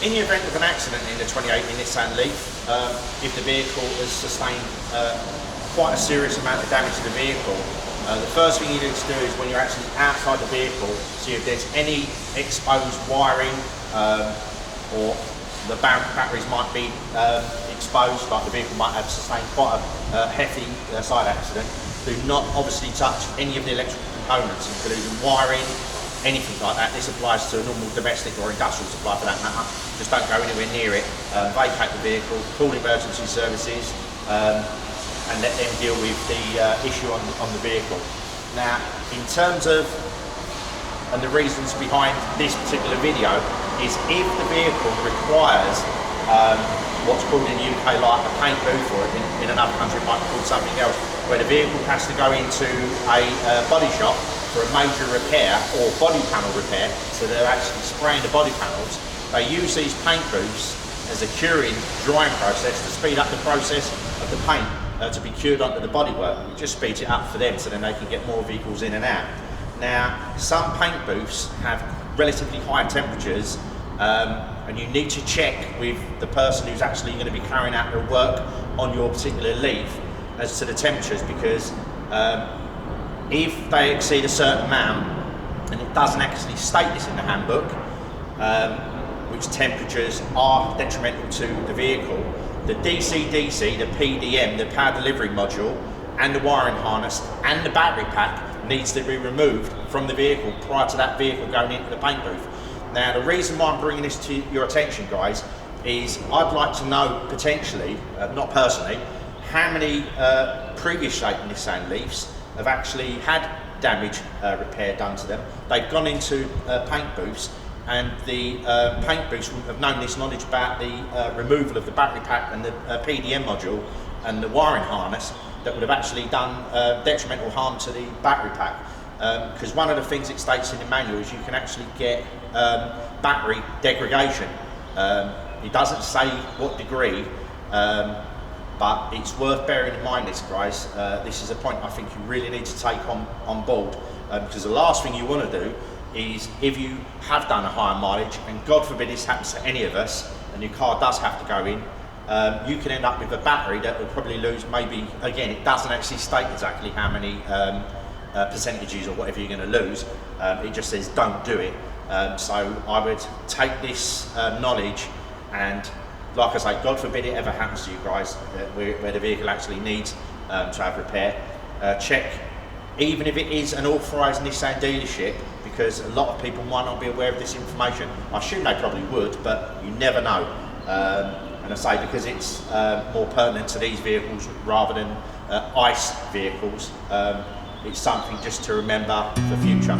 in the event of an accident in the 2018 Nissan Leaf, if the vehicle has sustained quite a serious amount of damage to the vehicle, the first thing you need to do is when you're actually outside the vehicle, see if there's any exposed wiring or the batteries might be exposed, like the vehicle might have sustained quite a hefty side accident. Do not obviously touch any of the electrical components, including wiring, anything like that. This applies to a normal domestic or industrial supply for that matter. Just don't go anywhere near it. Vacate the vehicle, call emergency services, and let them deal with the issue on the vehicle. Now, in terms of, and the reasons behind this particular video, is if the vehicle requires what's called in the UK like a paint booth, or in another country it might be called something else, where the vehicle has to go into a body shop for a major repair or body panel repair, so they're actually spraying the body panels. They use these paint booths as a curing, drying process to speed up the process of the paint to be cured onto the bodywork. It just speeds it up for them so then they can get more vehicles in and out. Now, some paint booths have relatively high temperatures, and you need to check with the person who's actually going to be carrying out their work on your particular Leaf as to the temperatures, because if they exceed a certain amount, and it doesn't actually state this in the handbook, which temperatures are detrimental to the vehicle, the DC-DC, the PDM, the power delivery module, and the wiring harness and the battery pack needs to be removed from the vehicle prior to that vehicle going into the paint booth. Now, the reason why I'm bringing this to your attention, guys, is I'd like to know potentially, not personally, how many previous shape Nissan Leafs have actually had damage repair done to them. They've gone into paint booths, and the paint booths would have known this knowledge about the removal of the battery pack and the PDM module and the wiring harness that would have actually done detrimental harm to the battery pack. Because one of the things it states in the manual is you can actually get battery degradation. It doesn't say what degree, but it's worth bearing in mind this, guys. This is a point I think you really need to take on board, because the last thing you want to do is, if you have done a higher mileage, and God forbid this happens to any of us, and your car does have to go in, you can end up with a battery that will probably lose, maybe, again, it doesn't actually state exactly how many percentages or whatever you're going to lose. It just says don't do it. So I would take this knowledge, and like I say, God forbid it ever happens to you guys, where the vehicle actually needs to have repair. Check, even if it is an authorised Nissan dealership, because a lot of people might not be aware of this information. I assume they probably would, but you never know. And I say, because it's more pertinent to these vehicles rather than ICE vehicles, it's something just to remember for future.